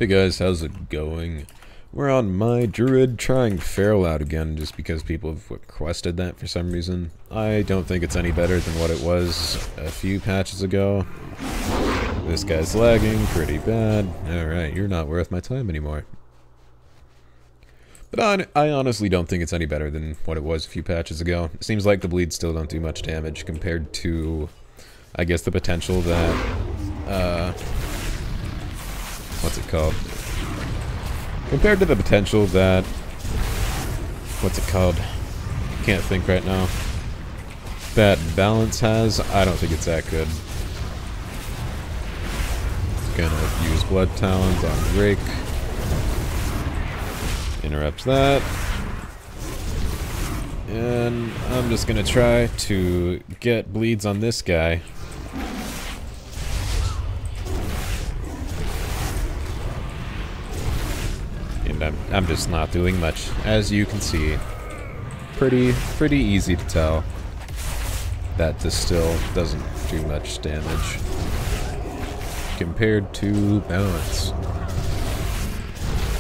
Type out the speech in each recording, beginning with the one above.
Hey guys, how's it going? We're on my Druid trying Feral out again just because people have requested that for some reason. I don't think it's any better than what it was a few patches ago. This guy's lagging pretty bad. Alright, you're not worth my time anymore. But I honestly don't think it's any better than what it was a few patches ago. It seems like the bleeds still don't do much damage compared to, I guess, the potential that, what's it called? Compared to the potential that, what's it called? Can't think right now. That balance has, I don't think it's that good. Gonna use Blood Talons on Rake. Interrupt that. And I'm just gonna try to get bleeds on this guy. And I'm just not doing much. As you can see, pretty easy to tell that this still doesn't do much damage compared to balance.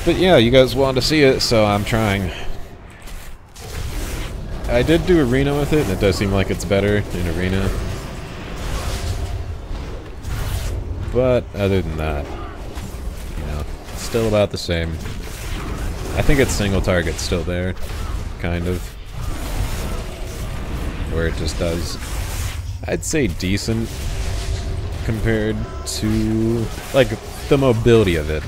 But yeah, you guys wanted to see it, so I'm trying. I did do Arena with it, and it does seem like it's better in Arena. But other than that, you know, it's still about the same. I think its single target's still there, kind of. Where it just does, I'd say, decent compared to, like, the mobility of it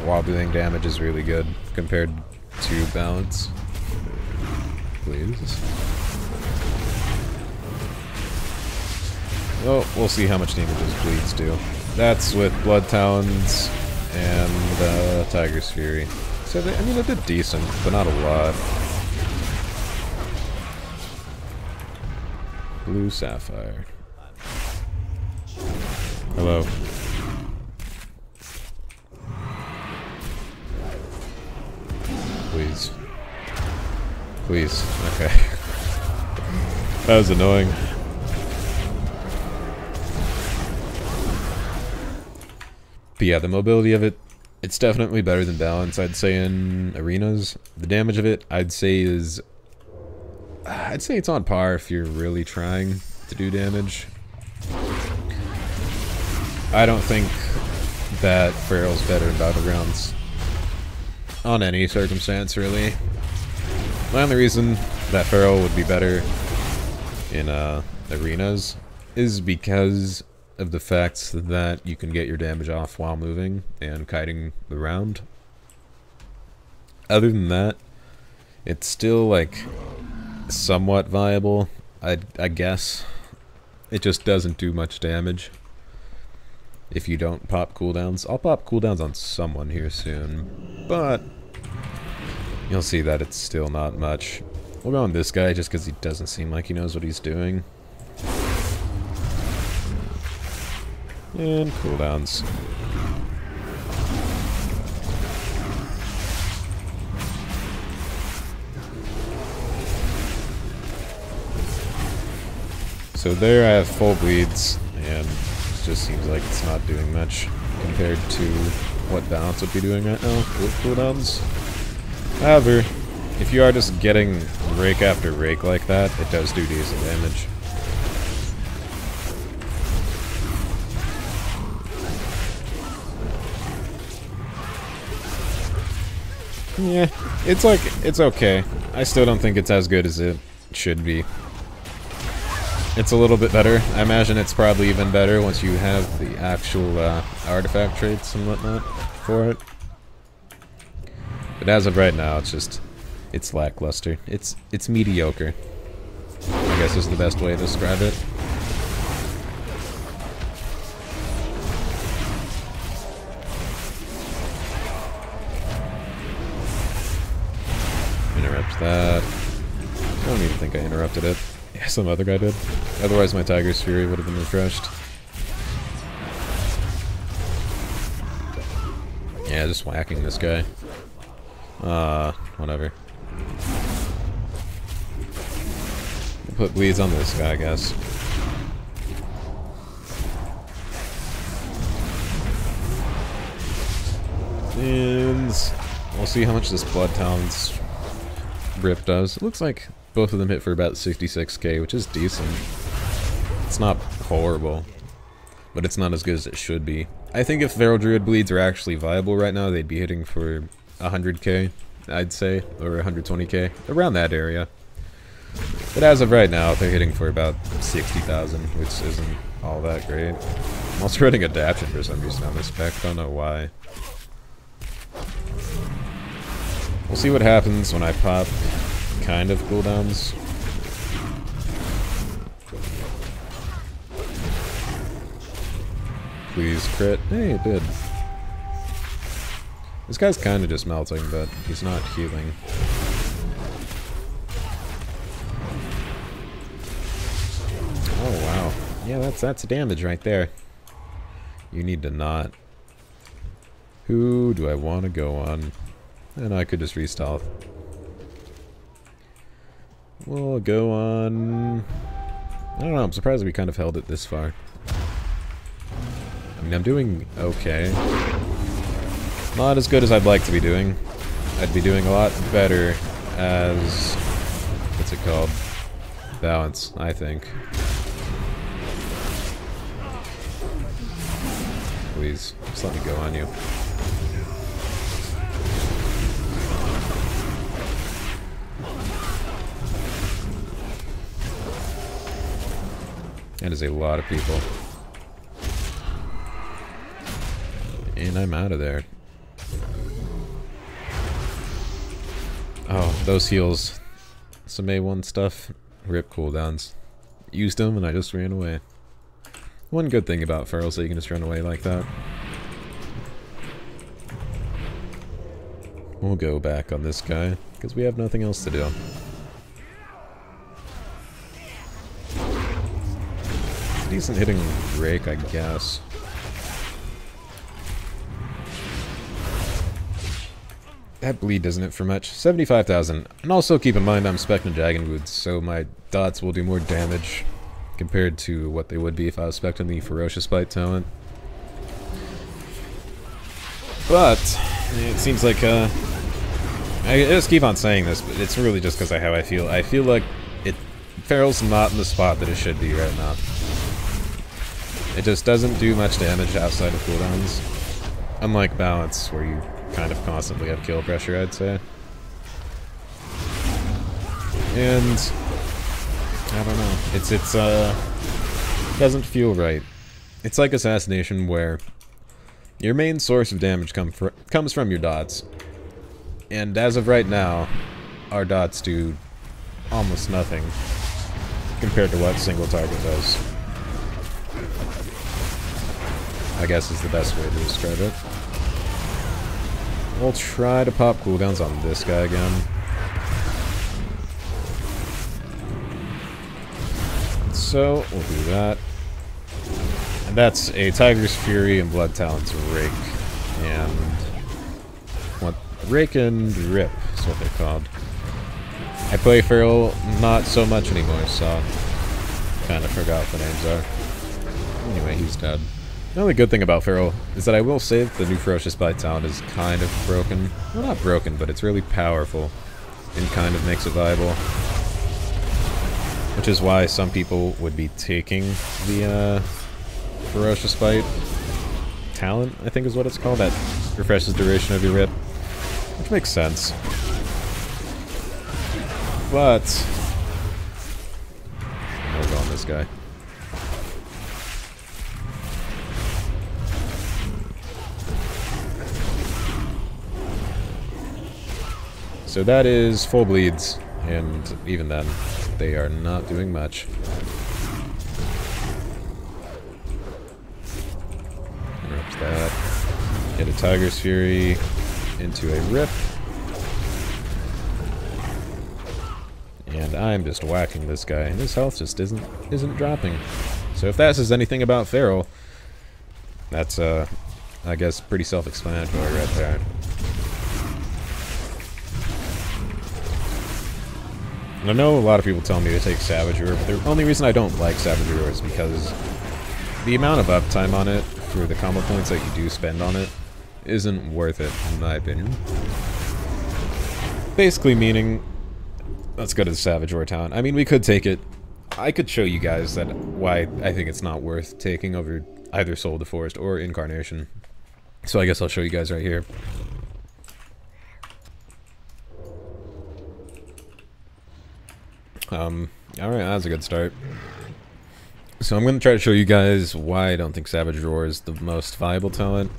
while doing damage is really good compared to balance. Please. Well, we'll see how much damage those bleeds do. That's with Blood Talons and Tiger's Fury. So, I mean, it did decent, but not a lot. Blue Sapphire. Hello. Please. Please. Okay. That was annoying. But yeah, the mobility of it, it's definitely better than balance, I'd say, in arenas. The damage of it, I'd say it's on par if you're really trying to do damage. I don't think that Feral's better in Battlegrounds on any circumstance, really. The only reason that Feral would be better in arenas is because of the fact that you can get your damage off while moving and kiting the round. Other than that, it's still, like, somewhat viable, I guess. It just doesn't do much damage if you don't pop cooldowns. I'll pop cooldowns on someone here soon, but you'll see that it's still not much. We'll go on this guy just because he doesn't seem like he knows what he's doing. And cooldowns. So there I have full bleeds, and it just seems like it's not doing much compared to what balance would be doing right now with cooldowns. However, if you are just getting rake after rake like that, it does do decent damage. Yeah, it's okay. I still don't think it's as good as it should be. It's a little bit better. I imagine it's probably even better once you have the actual artifact traits and whatnot for it. But as of right now, it's lackluster. It's mediocre, I guess is the best way to describe it. Interrupt that. I don't even think I interrupted it. Yeah, some other guy did. Otherwise my Tiger's Fury would have been refreshed. Yeah, just whacking this guy. Whatever. We'll put bleeds on this guy, I guess. And we'll see how much this Blood Talon's rip does. It looks like both of them hit for about 66k, which is decent. It's not horrible, but it's not as good as it should be. I think if Feral Druid bleeds are actually viable right now, they'd be hitting for 100k, I'd say, or 120k, around that area. But as of right now, they're hitting for about 60,000, which isn't all that great. I'm also running Adaption for some reason on this spec, don't know why. We'll see what happens when I pop kind of cooldowns. Please crit. Hey, it did. This guy's kind of just melting, but he's not healing. Oh wow. Yeah, that's damage right there. You need to not. Who do I want to go on? And I could just restyle. We'll go on... I don't know, I'm surprised we kind of held it this far. I mean, I'm doing okay. Not as good as I'd like to be doing. I'd be doing a lot better as... what's it called? Balance, I think. Please, just let me go on you. That is a lot of people. And I'm out of there. Oh, those heals. Some A1 stuff. Rip cooldowns. Used them and I just ran away. One good thing about Feral is that you can just run away like that. We'll go back on this guy, because we have nothing else to do. Decent hitting rake, I guess. That bleed doesn't hit for much. 75,000. And also keep in mind I'm spec'ing Dragon Woods, so my dots will do more damage compared to what they would be if I was spec'ing the Ferocious Bite talent. But it seems like I just keep on saying this, but it's really just because of how I feel. I feel like Feral's not in the spot that it should be right now. It just doesn't do much damage outside of cooldowns. Unlike Balance, where you kind of constantly have kill pressure, I'd say. And I don't know. It doesn't feel right. It's like Assassination, where your main source of damage comes from your dots. And as of right now, our dots do almost nothing compared to what single target does. I guess is the best way to describe it. We'll try to pop cooldowns on this guy again. So, we'll do that. And that's a Tiger's Fury and Blood Talon's Rake. And... what? Rake and Rip is what they're called. I play Feral not so much anymore, so... kind of forgot what the names are. Anyway, he's dead. The only good thing about Feral is that I will say that the new Ferocious Bite talent is kind of broken. Well, not broken, but it's really powerful and kind of makes it viable. Which is why some people would be taking the Ferocious Bite talent, I think is what it's called. That refreshes duration of your rip. Which makes sense. But... we'll go on this guy. So that is full bleeds, and even then, they are not doing much. Interrupt that. Get a Tiger's Fury into a Rip. And I'm just whacking this guy, and his health just isn't dropping. So if that says anything about Feral, that's, I guess, pretty self-explanatory right there. And I know a lot of people tell me to take Savager, but the only reason I don't like Savager is because the amount of uptime on it for the combo points that you do spend on it isn't worth it, in my opinion. Basically meaning, let's go to the Savage War Town. I mean, we could take it. I could show you guys that why I think it's not worth taking over either Soul of the Forest or Incarnation. So I guess I'll show you guys right here. Alright, that's a good start. So I'm going to try to show you guys why I don't think Savage Roar is the most viable talent.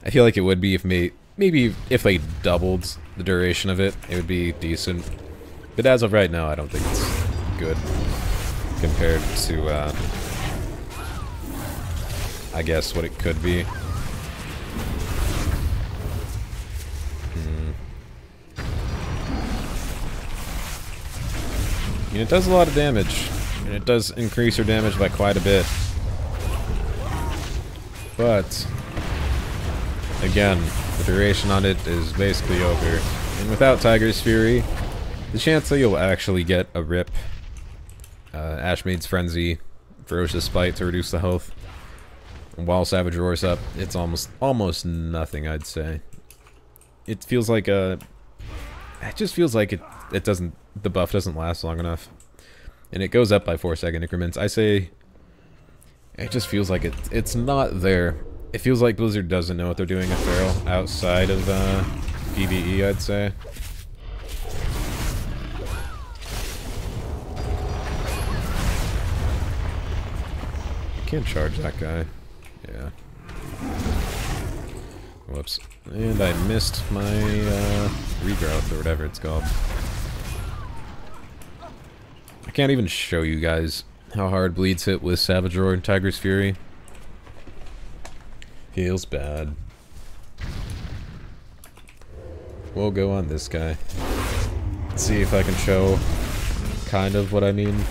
I feel like it would be if maybe if they doubled the duration of it, it would be decent. But as of right now, I don't think it's good compared to, I guess, what it could be. I mean, it does a lot of damage, and it does increase your damage by quite a bit. But, again, the duration on it is basically over. And without Tiger's Fury, the chance that you'll actually get a rip, Ashmaid's Frenzy, Ferocious Spite to reduce the health, while Savage Roar's up, it's almost nothing, I'd say. It feels like it just feels like it doesn't, the buff doesn't last long enough. And it goes up by 4-second increments. I say, it just feels like it's not there. It feels like Blizzard doesn't know what they're doing at Feral outside of PvE, I'd say. I can't charge that guy. Yeah. Whoops. And I missed my regrowth or whatever it's called. I can't even show you guys how hard bleeds hit with Savage Roar and Tiger's Fury. Feels bad. We'll go on this guy. Let's see if I can show kind of what I mean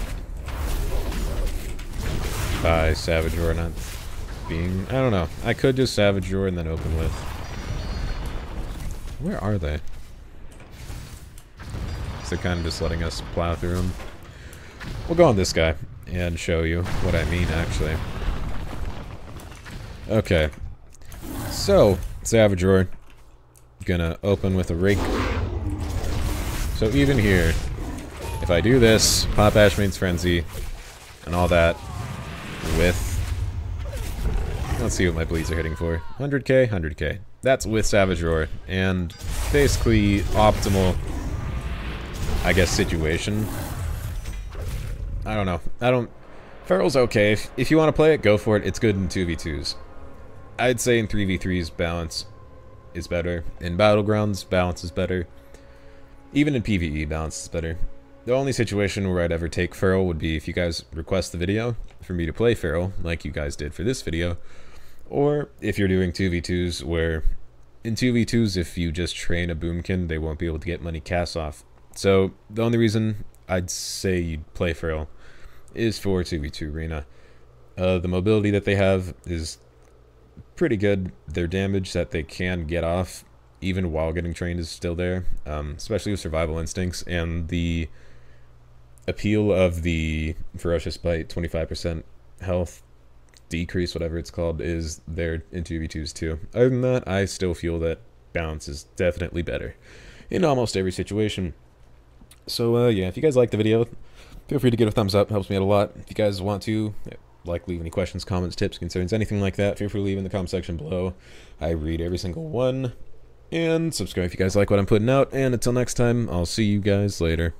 by Savage Roar not being... I don't know. I could just Savage Roar and then open with... Where are they? So they're kind of just letting us plow through them. We'll go on this guy and show you what I mean, actually. Okay. So, Savage Roar. Gonna open with a Rake. So even here, if I do this, pop Ashmaid's Frenzy, and all that, with... Let's see what my bleeds are hitting for. 100k? 100k. That's with Savage Roar. And basically optimal, I guess, situation. I don't know. Feral's okay. If you want to play it, go for it. It's good in 2v2s. I'd say in 3v3s, balance is better. In Battlegrounds, balance is better. Even in PvE, balance is better. The only situation where I'd ever take Feral would be if you guys request the video for me to play Feral, like you guys did for this video. Or if you're doing 2v2s, where in 2v2s, if you just train a Boomkin, they won't be able to get money cast off. So the only reason I'd say you'd play Feral is for 2v2 arena. The mobility that they have is pretty good. Their damage that they can get off, even while getting trained, is still there, especially with Survival Instincts, and the appeal of the Ferocious Bite, 25% health decrease, whatever it's called, is there in 2v2s too. Other than that, I still feel that balance is definitely better in almost every situation. So yeah, if you guys like the video, feel free to give a thumbs up. It helps me out a lot. If you guys want to, like, leave any questions, comments, tips, concerns, anything like that, feel free to leave in the comment section below. I read every single one. And subscribe if you guys like what I'm putting out. And until next time, I'll see you guys later.